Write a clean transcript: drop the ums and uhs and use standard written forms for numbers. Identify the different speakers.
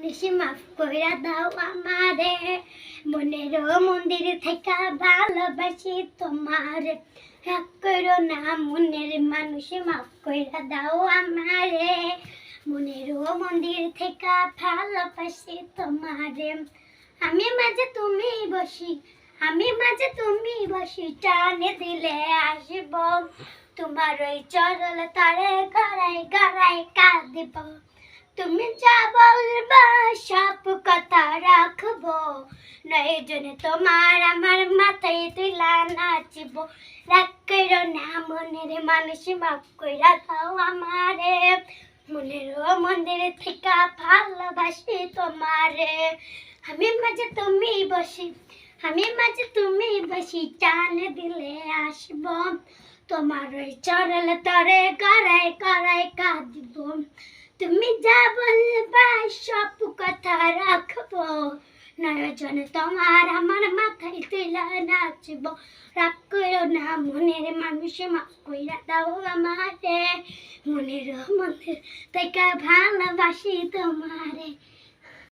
Speaker 1: বেশি মাফ কইরা দাও আমারে, মনের মন্দির থেকে ভালোবাসি তোমারে। রাগ করো না মনের মানুষ, মাফ কইরা দাও আমারে, মনের মন্দির থেকে ভালোবাসি তোমারে। আমি মাঝে তুমি বসি, আমি মাঝে তুমি বসি, টানে দিলে আসব তোমার ওই চরল তারে গড়াই গড়াই কাঁদিব। তুমি যা বলবা সব কথা রাখবো, নয় জনে তোমার আমার মাথায় তুলা নাচব। রাগ করো না মনের মানুষ, মাফ কইরা দাও আমারে, মনের মন্দির থেকে ভালোবাসি তোমারে। আমি মাঝে তুমি বসি, আমি মাঝে তুমি বসি, টান দিলে আসব তোমার ওই চরল তরে গড়াই গড়াই কাঁদিব। তুমি যা বলবা সব কথা রাখবো, নয়জনে তোমার আমার মাথায় তুলা নাচব। রাগ করো না মনের মানুষ, মাফ কইরা দাও আমারে, মনের মন্দির থেকে ভালোবাসি তোমারে।